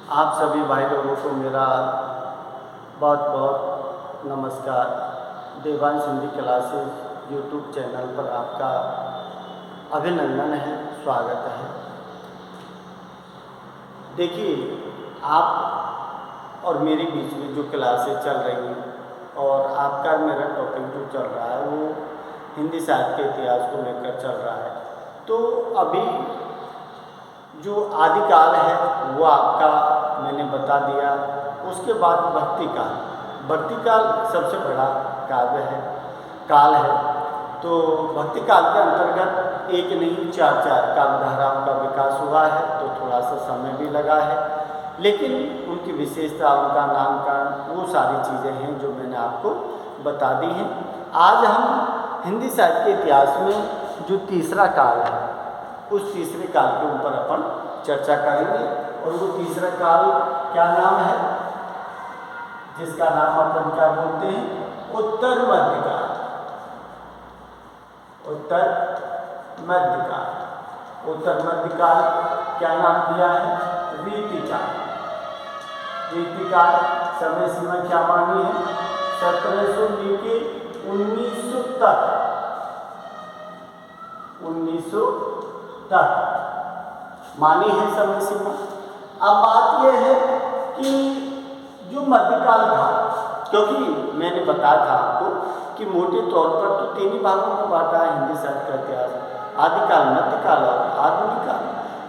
आप सभी भाई लोगों को मेरा बहुत बहुत नमस्कार। Devansh Hindi classes YouTube channel पर आपका अभिनंदन है, स्वागत है। देखिए, आप और मेरे बीच में जो क्लासेस चल रही हैं और आपका मेरा टॉपिक जो चल रहा है वो हिंदी साहित्य के इतिहास को लेकर चल रहा है। तो अभी जो आदिकाल है वो आपका मैंने बता दिया। उसके बाद भक्ति काल सबसे बड़ा काल है। तो भक्ति काल के अंतर्गत एक नहीं चार काव्यधाराओं का विकास हुआ है, तो थोड़ा सा समय भी लगा है, लेकिन उनकी विशेषता, उनका नामकरण, वो सारी चीज़ें हैं जो मैंने आपको बता दी हैं। आज हम हिंदी साहित्य के इतिहास में जो तीसरा काल है उस तीसरे काल के ऊपर अपन चर्चा करेंगे। और वो तीसरा काल क्या नाम है, जिसका नाम अपन क्या बोलते हैं, उत्तर मध्यकाल। उत्तर मध्यकाल क्या नाम दिया है, रीतिकाल। समय सीमा क्या मानी है, 1700 लेके 1900 तक मानी है समय सीमा। अब बात यह है कि जो मध्यकाल था, क्योंकि मैंने बताया था आपको कि मोटे तौर पर तो 3 भागों में बांटा है हिंदी साहित्य का इतिहास, आदिकाल, मध्यकाल और आधुनिक काल।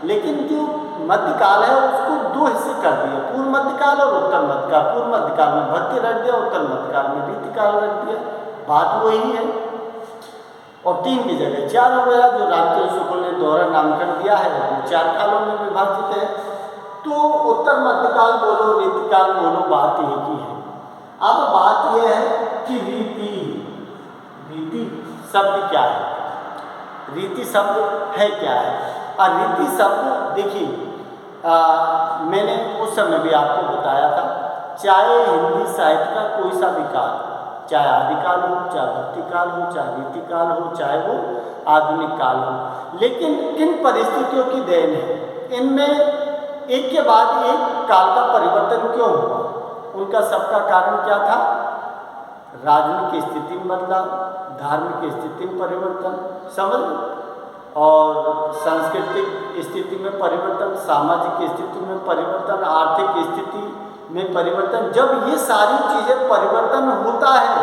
लेकिन जो मध्यकाल है उसको 2 हिस्से कर दिए, पूर्व मध्यकाल और उत्तर मध्यकाल। पूर्व मध्यकाल में भक्ति रख दिया, उत्तर मध्यकाल में रीतिकाल रख दिया। बात वही है, और 3 की जगह 4 हो गया। जो रामचंद्र शुक्ल ने दोहरा नामकरण दिया है वो 4 कालों में विभाजित है। तो उत्तर मध्यकाल बोलो, रीतिकाल बोलो, बात एक ही है। अब बात यह है कि रीति शब्द क्या है, रीति शब्द है क्या है। और रीति शब्द देखिए, मैंने उस समय भी आपको बताया था, चाहे हिंदी साहित्य का कोई सा भी काल, चाहे आदिकाल हो, चाहे भक्तिकाल हो, चाहे रीतिकाल हो, चाहे वो आधुनिक काल हो, लेकिन किन परिस्थितियों की देन है, इनमें एक के बाद एक काल का परिवर्तन क्यों हुआ, उनका सबका कारण क्या था। राजनीतिक स्थिति में बदलाव, धार्मिक स्थिति में परिवर्तन, समझ, और सांस्कृतिक स्थिति में परिवर्तन, सामाजिक स्थिति में परिवर्तन, आर्थिक स्थिति में परिवर्तन। जब ये सारी चीज़ें परिवर्तन होता है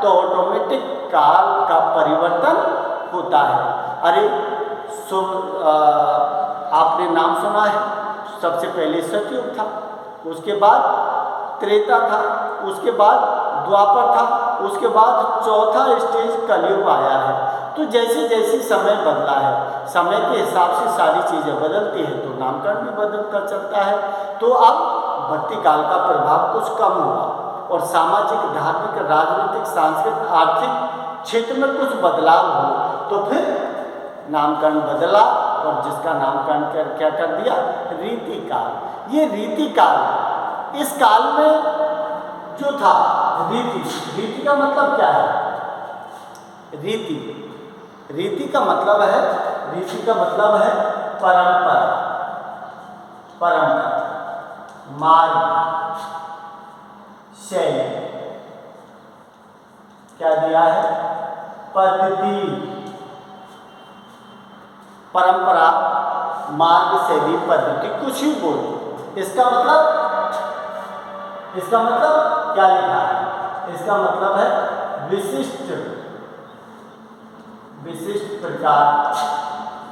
तो ऑटोमेटिक काल का परिवर्तन होता है। अरे आपने नाम सुना है, सबसे पहले सतयुग था, उसके बाद त्रेता था, उसके बाद द्वापर था, उसके बाद चौथा स्टेज कलयुग आया है। तो जैसे जैसे समय बदला है, समय के हिसाब से सारी चीज़ें बदलती हैं, तो नामकरण भी बदलता चलता है। तो अब भक्ति काल का प्रभाव कुछ कम हुआ और सामाजिक, धार्मिक, राजनीतिक, सांस्कृतिक, आर्थिक क्षेत्र में कुछ बदलाव हुआ, तो फिर नामकरण बदला और जिसका नामकरण क्या कर दिया, रीतिकाल। ये रीतिकाल, इस काल में जो था रीति का मतलब क्या है, रीति का मतलब है परंपरा, मार्ग, शैली। क्या दिया है, पद्धति, परंपरा, मार्ग, शैली, पद्धति, कुछ ही बोलो। इसका मतलब क्या लिखा है, इसका मतलब है विशिष्ट प्रकार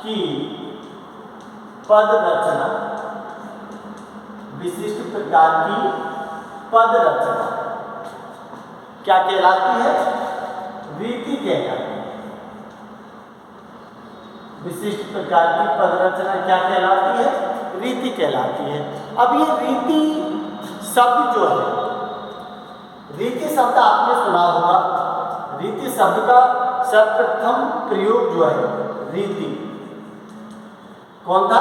की पद रचना, विशिष्ट प्रकार की पद रचना क्या कहलाती है, रीति कहलाती है। विशिष्ट प्रकार की पद रचना क्या कहलाती है, रीति कहलाती है। अब ये रीति शब्द जो है, रीति शब्द आपने सुना होगा। रीति शब्द का सर्वप्रथम प्रयोग जो है, रीति, कौन था,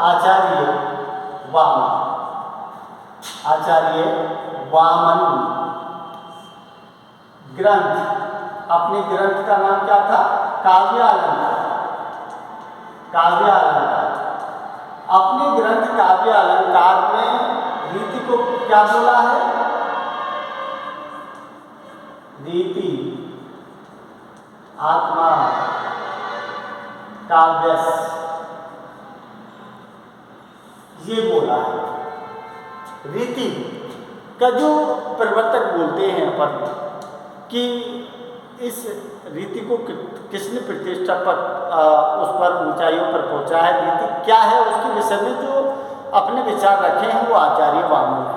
आचार्य वामन। ग्रंथ, अपने ग्रंथ का नाम क्या था, काव्यालंकार। अपने ग्रंथ काव्य अलंकार में रीति को क्या बोला है? रीति आत्मा काव्यस, ये बोला है। रीति का जो प्रवर्तक बोलते हैं अपन कि इस रीति को किसने प्रतिष्ठा पर उस पर ऊंचाइयों पर पहुंचा है, रीति क्या है, उसके विषय में जो अपने विचार रखे हैं वो आचार्य वामन है।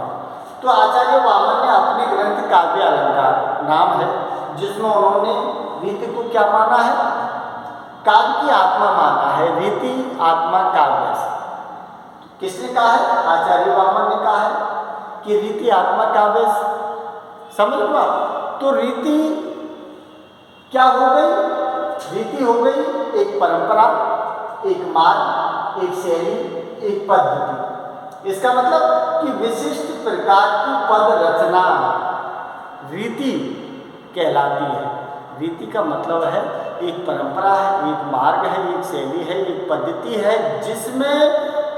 तो आचार्य वामन ने अपने ग्रंथ काव्य अलंकार नाम है, जिसमें उन्होंने रीति को क्या माना है? काव्य की आत्मा माना है। रीति आत्मा काव्य, किसने कहा है? आचार्य वामन ने कहा है कि रीति आत्मा काव्य। समझ लो आप। तो रीति क्या हो गई? रीति हो गई एक परंपरा, एक मार्ग, एक शैली, एक पद्धति। इसका मतलब कि विशिष्ट प्रकार की पद रचना रीति कहलाती है। रीति का मतलब है एक परंपरा है, एक मार्ग है, एक शैली है, एक पद्धति है, जिसमें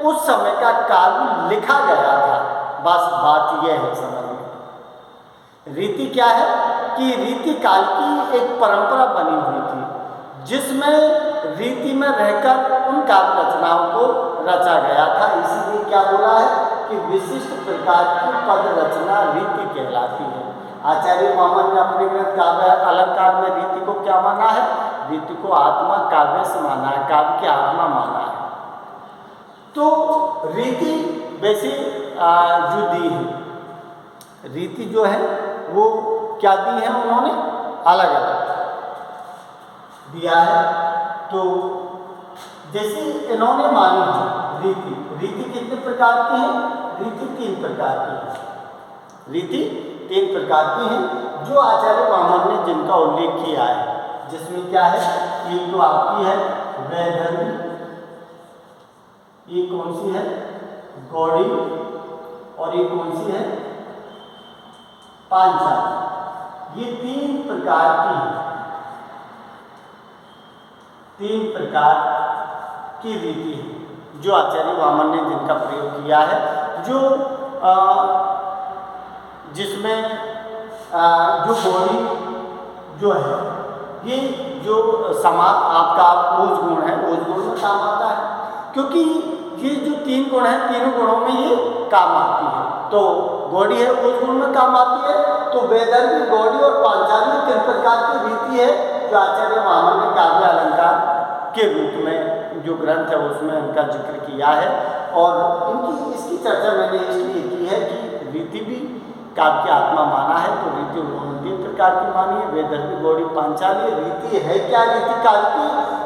उस समय का काव्य लिखा गया था। बस बात यह है समझ में। रीति क्या है कि रीति काल की एक परंपरा बनी हुई थी, जिसमें रीति में रहकर उन काव्य रचनाओं को रचा गया था। इसीलिए क्या बोला है कि विशिष्ट प्रकार की पद रचना रीति कहलाती है। आचार्य वामन ने अपने ग्रंथ काव्य अलंकार में रीति को क्या माना है? रीति को आत्मा काव्य से माना है, काव्य की आत्मा माना है। तो रीति वैसे जो दी है, रीति जो है वो क्या दी है उन्होंने? अलग अलग दिया है। तो जैसे इन्होंने मानी है रीति, रीति कितने प्रकार की है? रीति 3 प्रकार की है। रीति 3 प्रकार की हैं जो आचार्य वामन ने जिनका उल्लेख किया है, जिसमें क्या है? एक तो आपकी है वैदर्भी, ये कौन सी है? गौड़ी, और ये कौन सी है? पांचाली। ये 3 प्रकार की है, 3 प्रकार की रीति है जो आचार्य वामन ने जिनका प्रयोग किया है, जो जिसमें जो गौड़ी जो है, ये जो समाज आपका ओज गुण है, ओज गुण में काम आता है, क्योंकि ये जो 3 गुण हैं, तीनों गुणों में ये काम आती है। तो गौड़ी है ओज गुण में काम आती है। तो वैदर्भी, गौड़ी और पांचाली 3 प्रकार की रीति है जो आचार्य वामन ने काव्य अलंकार के रूप में जो ग्रंथ है उसमें इनका जिक्र किया है। और इसकी चर्चा मैंने इसलिए की है कि रीति भी काव्य की आत्मा माना है। तो रीति उन्होंने 3 प्रकार की मानी है, वैदर्भी, गौड़ी, पांचाली। रीति है क्या? रीति काल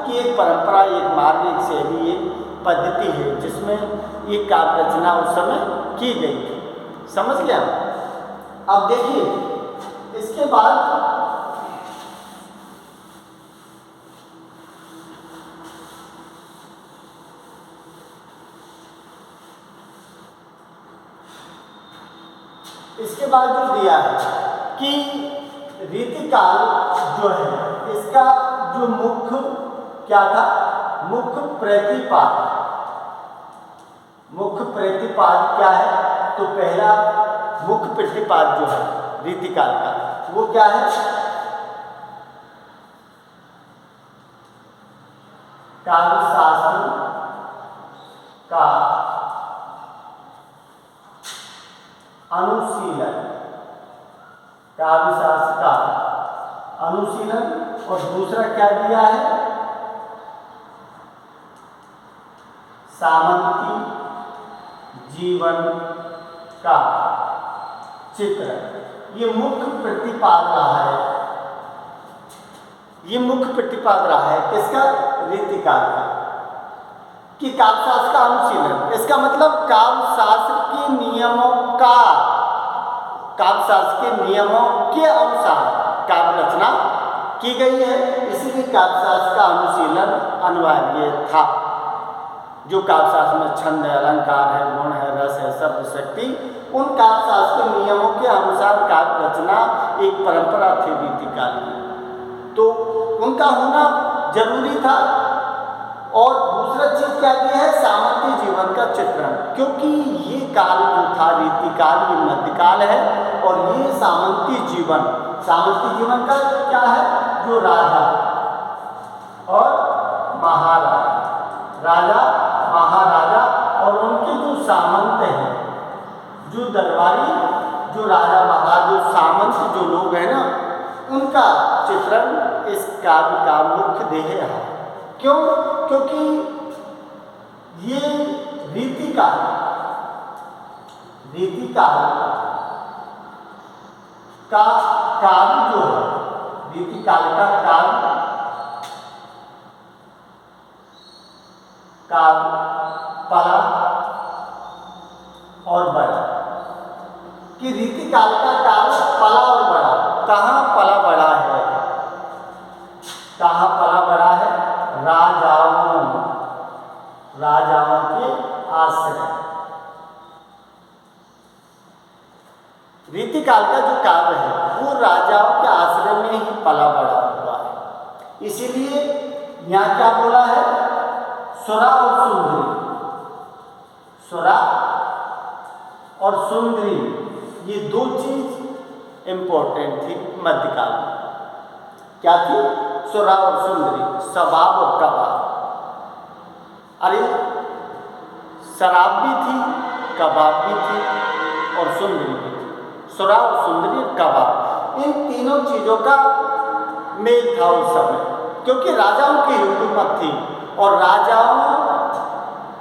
की एक परंपरा, एक मार्ग, एक शैली, एक पद्धति है, जिसमें ये काव्य रचना उस समय की गई थी। समझ गया? अब देखिए इसके बाद जो दिया है कि रीतिकाल जो है इसका जो मुख्य क्या था? मुख्य प्रतिपाद। मुख्य प्रतिपाद क्या है? तो पहला मुख्य प्रतिपाद जो है रीतिकाल का वो क्या है? काव्य शास्त्र का अनुशीलन, काव्य शास्त्र का अनुशीलन। और दूसरा क्या दिया है? सामंती जीवन का चित्र। ये मुख्य प्रतिपाद रहा है, ये मुख्य प्रतिपाद रहा है किसका? रीतिकाल का, कि काव्य शास्त्र का अनुशीलन। इसका मतलब काव्य शास्त्र के नियमों का, काव्य शास्त्र के नियमों के अनुसार काव्य रचना की गई है, इसीलिए काव्य शास्त्र का अनुशीलन अनिवार्य था। जो काव्य शास्त्र में छंद है, अलंकार है, गुण है, रस है, शब्द शक्ति, उन काव्य शास्त्र के नियमों के अनुसार काव्य रचना एक परंपरा थी रीतिकाल की, तो उनका होना जरूरी था। और दूसरा चीज क्या की है? सामंती जीवन जीवन का चित्रण, क्योंकि ये काल जो था रीतिकाल, ये मध्यकाल है और ये सामंती जीवन का क्या है, जो राजा और महाराजा और उनके जो सामंत हैं, जो दरबारी, जो राजा महाराजा, जो सामंत जो लोग हैं ना, उनका चित्रण इस काव्य का मुख्य ध्येय है। क्यों? क्योंकि ये रीतिकाल का काव्य जो है, रीतिकाल का काव्य पला और बड़ा, कि रीतिकाल का काव्य पला और बड़ा। कहाँ पला बड़ा है? कहाँ पला बड़ा है? राजाओं के आश्रय। रीतिकाल का जो काव्य है वो राजाओं के आश्रय में ही पला बड़ा हुआ है। इसीलिए यहाँ क्या बोला है? सुरा और सुंदरी, ये दो चीज इंपॉर्टेंट थी मध्यकाल में। क्या थी? सुरा और सुंदरी, शबाब और कबाब। अरे शराब भी थी, कबाब भी थी और सुंदरी भी थी। सुरा और सुंदरी और कबाब, इन तीनों चीज़ों का मेल था उस समय, क्योंकि राजाओं की हुकूमत थी और राजाओं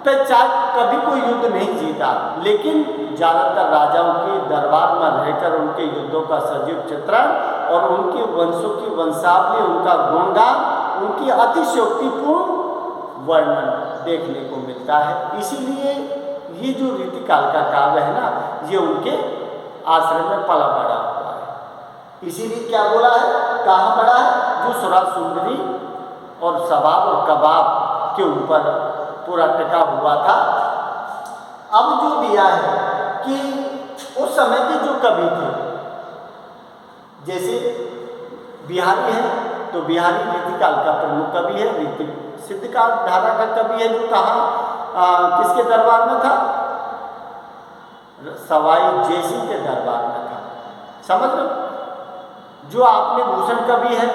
पे चाहे कभी कोई युद्ध नहीं जीता, लेकिन ज़्यादातर राजाओं के दरबार में रहकर उनके युद्धों का सजीव चित्रण और उनके वंशों की वंशावली, उनका गुणगान, उनकी अतिशयोक्तिपूर्ण वर्णन देखने को मिलता है। इसीलिए ये जो रीतिकाल का काव्य है ना, ये उनके आश्रम में पला बड़ा हुआ है। इसीलिए क्या बोला है? कहाँ बड़ा है? जो सुरा सुंदरी और शबाब और कबाब के ऊपर पूरा टिका हुआ था। अब जो दिया है कि उस समय के जो कवि थे, जैसे बिहारी है तो बिहारी रीतिकाल का प्रमुख कवि है, रीति सिद्ध काल धारा का कवि है, जो कहाँ किसके दरबार में था? सवाई जयसिंह के दरबार में था। समझ लो, जो आपने भूषण कवि है,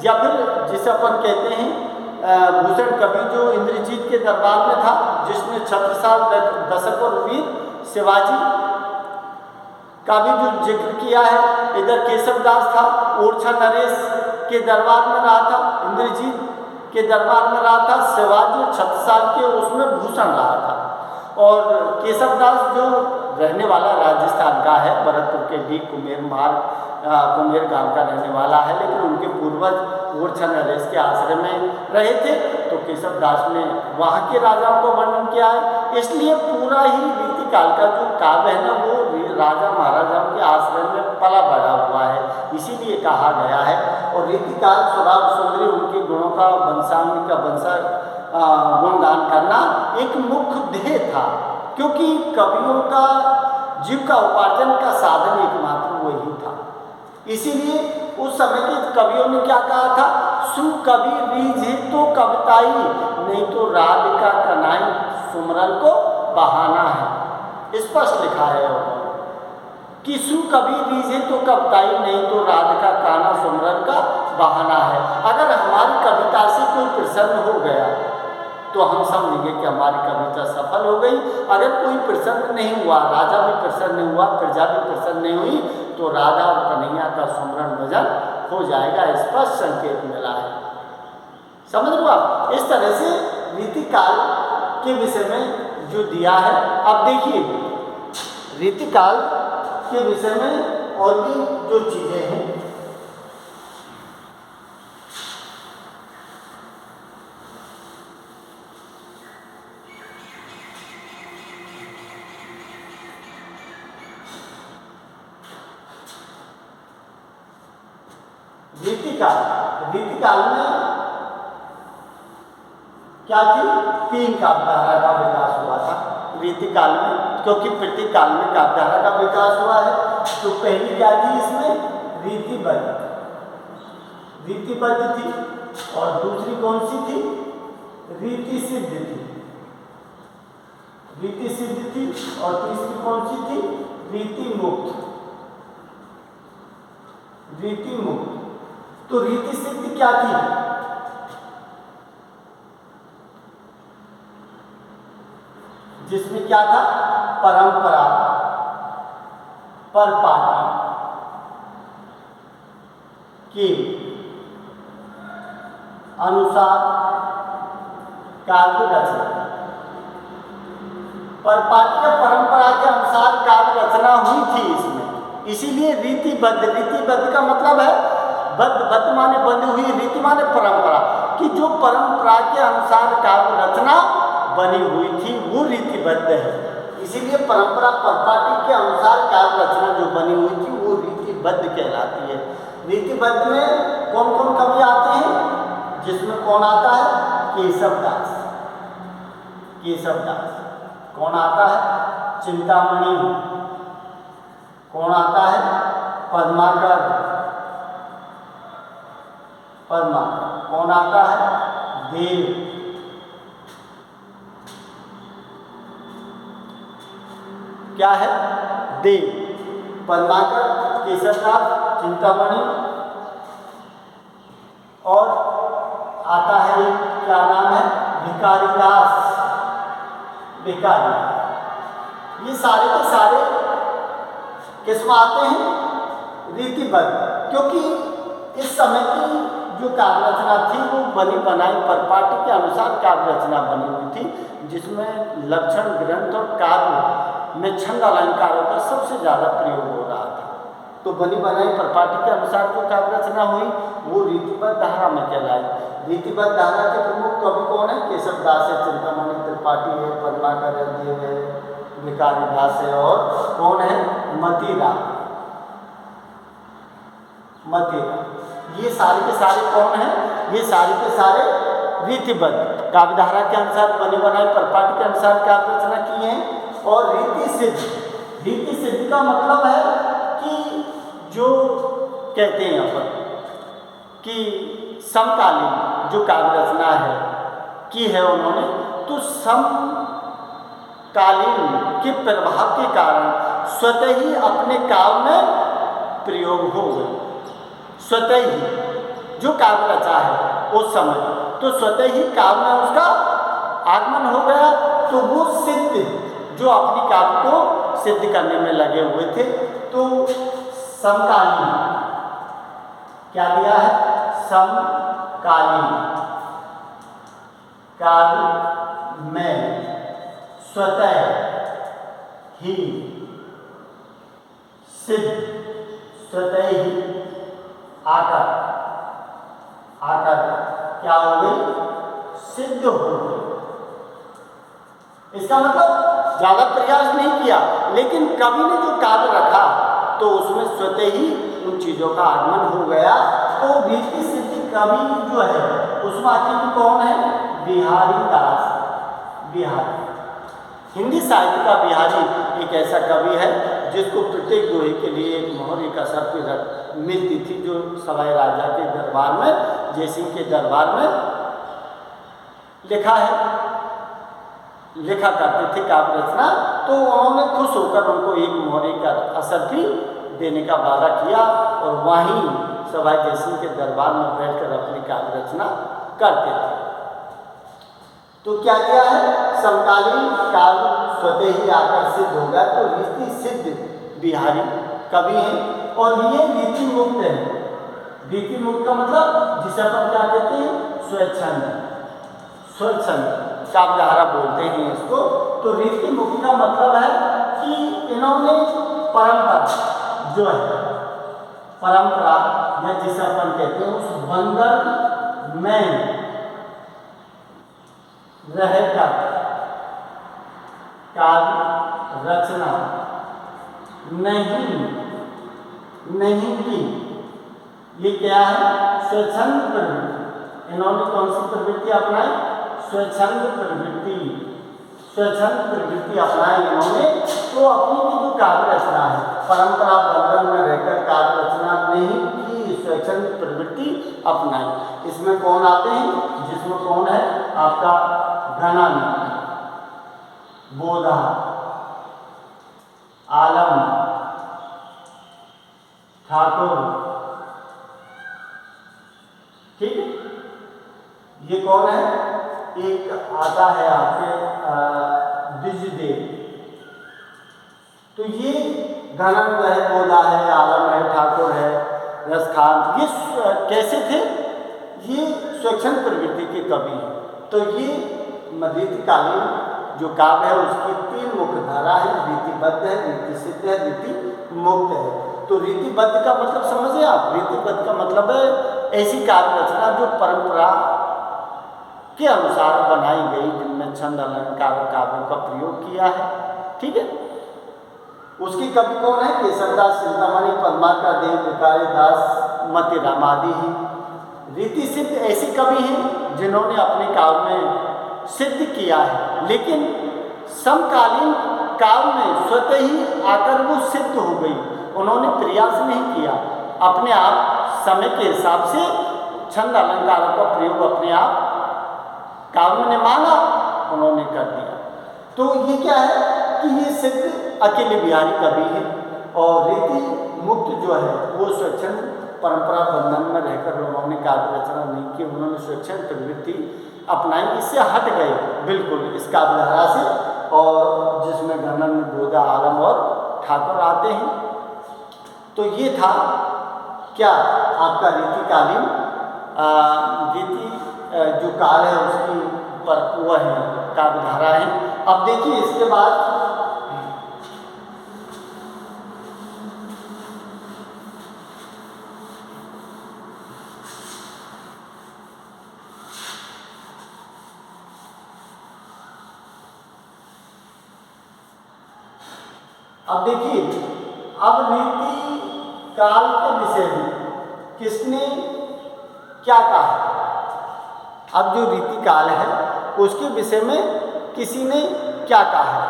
या फिर जिसे अपन कहते हैं भूषण कवि, जो इंद्रजीत के दरबार में था, जिसने छत्रसाल, दशरथ और वीर शिवाजी का भी जो जिक्र किया है। इधर केशवदास था, ओरछा नरेश के दरबार में रहा था, इंद्रजीत के दरबार में रहा था, शिवाजी 36 के उसमें भूषण रहा था। और केशवदास जो रहने वाला राजस्थान का है, भरतपुर के डी कुमेर गांव का रहने वाला है, लेकिन उनके पूर्वज ओरछा नरेश के आश्रय में रहे थे, तो केशवदास ने वहाँ के राजाओं को वर्णन किया है। इसलिए पूरा ही रीतिकाल का जो काव्य है ना, वो राजा महाराजाओं के आश्रय में पला बड़ा हुआ है, इसीलिए कहा गया है। और रीतिकाल सुराब सुंदरी, उनके गुणों का वंशावली का गुणगान करना एक मुख्य ध्येय था, क्योंकि कवियों का जीविका उपार्जन का साधन एकमात्र वही था। इसीलिए उस समय के कवियों ने क्या कहा था? सु कवि रीझे तो कविताई, नहीं तो राधिका कनाई सुमरन को बहाना है। स्पष्ट लिखा है कि सु कवि रीझे तो कविताई, नहीं तो राधिका काना सुमरन का बहाना है। अगर हमारी कविता से कोई प्रसन्न हो गया तो हम समझेंगे कि हमारी कविता सफल हो गई। अगर कोई प्रसन्न नहीं हुआ, राजा भी प्रसन्न नहीं हुआ, प्रजा भी प्रसन्न नहीं हुई, तो राधा और कन्हैया का सुमरन भजन हो जाएगा। स्पष्ट संकेत मिला है। समझ लो आप, इस तरह से रीतिकाल के विषय में जो दिया है। अब देखिए, रीतिकाल के विषय में और भी जो चीज़ें हैं, रीतिकाल में क्या थी? 3 काव्यधारा का विकास हुआ था रीतिकाल में, क्योंकि प्रतिकाल में काव्यधारा का विकास हुआ है। तो पहली क्या थी इसमें? रीतिबद्ध थी, और दूसरी कौन सी थी? रीति सिद्ध थी। रीति सिद्ध थी और तीसरी कौन सी थी? रीति मुक्त। रीति मुक्त। तो रीति सिद्ध क्या थी? जिसमें क्या था? परंपरा, परिपाटी के अनुसार काव्य रचना, परिपाटी या परंपरा के अनुसार काव्य रचना हुई थी इसमें। इसीलिए रीतिबद्ध, रीतिबद्ध का मतलब है बद्ध माने बंधी हुई, रीति माने परंपरा, कि जो परंपरा के अनुसार काव्य रचना बनी हुई थी वो रीतिबद्ध है। इसीलिए परंपरा परिपाटी के अनुसार काव्य रचना जो बनी हुई थी वो रीतिबद्ध कहलाती है। रीतिबद्ध में कौन कौन कवि आते हैं? जिसमें कौन आता है? केशवदास। केशवदास। कौन आता है? चिंतामणि। कौन आता है? पद्माकर। पद्माकर। कौन आता है? देव। क्या है? देव। पद्माकर, केशवदास, चिंतामणि और आता है क्या नाम है? भिखारीदास। भिखारी। ये सारे के सारे किसमें आते हैं? रीतिबद्ध। क्योंकि इस समय की जो काव्य रचना थी वो बनी बनाई परिपाटी के अनुसार काव्य रचना बनी हुई थी, जिसमें लक्षण, ग्रंथ और काव्य में छंद अलंकारों का सबसे ज़्यादा प्रयोग हो रहा था। तो बनी बनाई परिपाटी के अनुसार जो काव्य रचना हुई वो रीतिबद्ध धारा में कहलाई। रीतिबद्ध धारा के प्रमुख कवि कौन है? केशवदास है, चिंतामणि त्रिपाठी है, पद्माकर है, देव है, भिखारीदास है और कौन है? मतीराम। मतीराम। ये सारे के सारे कौन हैं? ये सारे के सारे रीतिबद्ध काव्यधारा के अनुसार बनी बनाई परिपाटी के अनुसार काव्य रचना की है। और रीति सिद्ध। रीति सिद्ध का मतलब है कि जो कहते हैं अपन कि समकालीन जो काव्य रचना है की है उन्होंने, तो समकालीन के प्रभाव के कारण स्वतः ही अपने काव्य में प्रयोग हो गए। स्वतः ही जो काव्य रचा है उस समय, तो स्वतः ही काव्य में उसका आगमन हो गया। तो वो सिद्ध, जो अपनी काव्य को सिद्ध करने में लगे हुए थे, तो समकालीन क्या दिया है? समकालीन काव्य में स्वतः ही सिद्ध, स्वतः ही आकर क्या हो गई? सिद्ध हो गई। इसका मतलब ज्यादा प्रयास नहीं किया, लेकिन कवि ने जो काव्य रखा तो उसमें स्वतः ही उन चीजों का आगमन हो गया। तो रीति सिद्ध कवि जो है उसमें आखिर कौन है? बिहारीदास। बिहारी। हिंदी साहित्य का बिहारी एक ऐसा कवि है जिसको प्रत्येक दोहे के लिए एक मोहर, एक असर पे मिलती थी, जो सवाई राजा के दरबार में, जयसिंह के दरबार में लिखा है, लिखा करते थे काव्य रचना। तो उन्होंने खुश होकर उनको एक मोहरे का असर भी देने का वादा किया और वहीं सवाई जयसिंह के दरबार में बैठकर अपनी काव्य रचना करते थे। तो क्या किया है? समकालीन काव्य स्वतः ही आकर सिद्ध हो गया। तो रीति सिद्ध बिहारी कवि हैं और ये रीति मुक्त है। रीति मुक्त का मतलब जिसे अपन क्या कहते हैं? स्वच्छंद। स्वच्छंद काव्यधारा बोलते हैं इसको। तो रीति मुक्त का मतलब है कि इन्होंने परंपरा जो है, परंपरा या जिसे अपन कहते हैं उस बंधन में रहकर काव्य रचना नहीं की। ये क्या है? स्वच्छंद प्रवृत्ति। इन्होंने कौन सी प्रवृत्ति अपनाई? स्वच्छंद प्रवृत्ति। स्वच्छंद प्रवृत्ति अपनाई इन्होंने। तो अपनी की जो काव्य रचना है, परंपरा बंधन में रहकर काव्य रचना नहीं की, स्वच्छंद प्रवृत्ति अपनाई। इसमें कौन आते हैं? जिसमें कौन है? आपका घनानंद। बोधा, आलम, ठाकुर। ठीक है, ये कौन है? एक आता है आपके द्विजदेव। तो ये धनंद है, बोधा है, आलम है, ठाकुर है, रसखान, ये कैसे थे? ये स्वच्छंद प्रवृत्ति के कवि हैं। तो ये रीतिकालीन जो काव्य है उसकी 3 मुख्य धारा है, रीतिबद्ध है, रीति सिद्ध है, रीति मुक्त है। तो रीतिबद्ध का मतलब समझे आप? रीतिबद्ध का मतलब है ऐसी काव्य रचना जो परंपरा के अनुसार बनाई गई, जिनमें छंद, अलंकार, काव्यों का प्रयोग किया है। ठीक है, उसकी कवि कौन है? केशवदास, चिंतामणि, पद्माकर देव, भिखारीदास, मतीराम आदि हैं। रीति सिद्ध ऐसे कवि हैं जिन्होंने अपने काव्य में सिद्ध किया है, लेकिन समकालीन काव्य में स्वतः ही आकर वो सिद्ध हो गई। उन्होंने प्रयास नहीं किया, अपने आप समय के हिसाब से छंद अलंकारों का प्रयोग अपने आप काव्य ने मांगा, उन्होंने कर दिया। तो ये क्या है कि ये सिद्ध अकेले बिहारी कवि है, और रीति मुक्त जो है वो स्वच्छंद परंपरा बंधन में रहकर उन्होंने काव्य रचना नहीं की, उन्होंने स्वच्छंद प्रवृत्ति अपनाई, इससे हट गए बिल्कुल इस काव्य धारा से, और जिसमें धनंद, बोधा, आलम और ठाकुर आते हैं। तो ये था क्या आपका रीतिकालीन रीति जो काल है उसकी पर वह है काव्य धारा है। अब देखिए इसके बाद अब देखिए, अब रीति काल के विषय में किसने क्या कहा? अब जो रीति काल है उसके विषय में किसी ने क्या कहा है?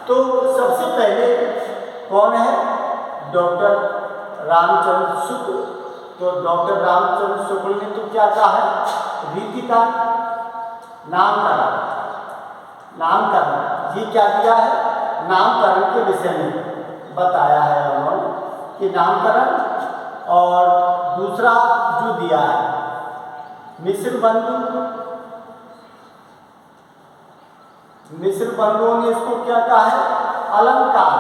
तो सबसे पहले कौन है? डॉक्टर रामचंद्र शुक्ल। तो डॉक्टर रामचंद्र शुक्ल ने तो क्या कहा है? रीति काल, नामकरण, नामकरण, ये क्या दिया है? नामकरण के विषय में बताया है उन्होंने कि नामकरण, और दूसरा जो दिया है मिश्र बंधु, मिश्र बंधुओं ने इसको क्या कहा है? अलंकार,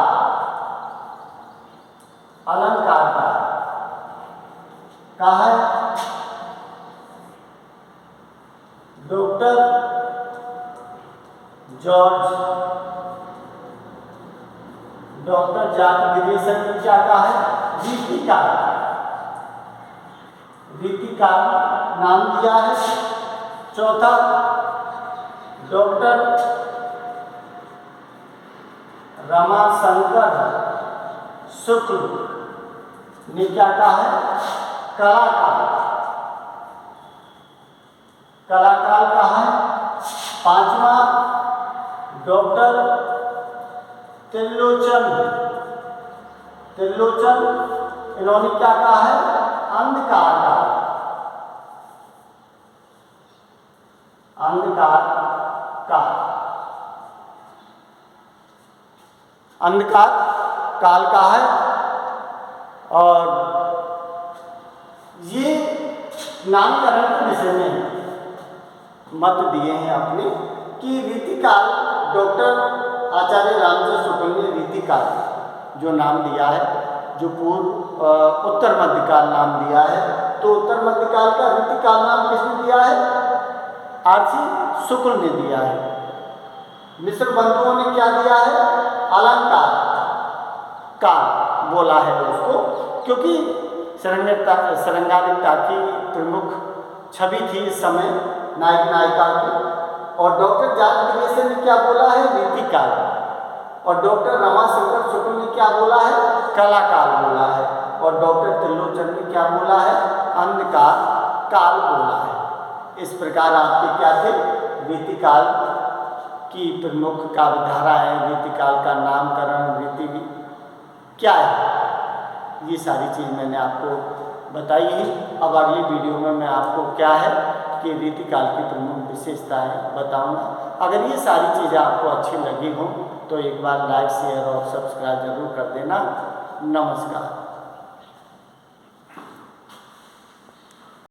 अलंकार कहा है। डॉक्टर जॉर्ज, डॉक्टर जॉर्ज विदेशन ने क्या कहा है? रीतिकाल, रीतिकाल नाम दिया है। चौथा डॉक्टर रमाशंकर शुक्ल ने क्या कहा है? कलाकाल, कलाकाल कहा है। पांचवा डॉक्टर त्रिलोचन, त्रिलोचन इन्होंने क्या कहा है? अंधकार काल, अंधकार काल, अंधकार काल का है। और ये नामकरण के विषय में मत दिए हैं अपने कि रीतिकाल, डॉक्टर आचार्य रामचंद्र शुक्ल ने रीतिकाल जो नाम दिया है, जो पूर्व उत्तर मध्यकाल नाम दिया है, तो उत्तर मध्यकाल का रीतिकाल नाम किसने दिया है? आरसी शुक्ल ने दिया है। मिश्र बंधुओं ने क्या दिया है? अलंकार काल बोला है उसको, क्योंकि श्रृंगारिकता की प्रमुख छवि थी इस समय नायक नायिका की। और डॉक्टर जॉर्ज विदेशन ने क्या बोला है? रीतिकाल। और डॉक्टर रमाशंकर शुक्ल ने क्या बोला है? कलाकाल बोला है। और डॉक्टर त्रिलोचन ने क्या बोला है? अंधकार काल बोला है। इस प्रकार आपके क्या थे? रीतिकाल की प्रमुख काव्यधारा है, रीतिकाल का नामकरण, रीति क्या है, ये सारी चीज़ मैंने आपको बताई है। अब अगली वीडियो में मैं आपको क्या है कि रीतिकाल की प्रमुख विशेषताएं बताऊंगा। अगर ये सारी चीज़ें आपको अच्छी लगी हों तो एक बार लाइक शेयर और सब्सक्राइब जरूर कर देना। नमस्कार।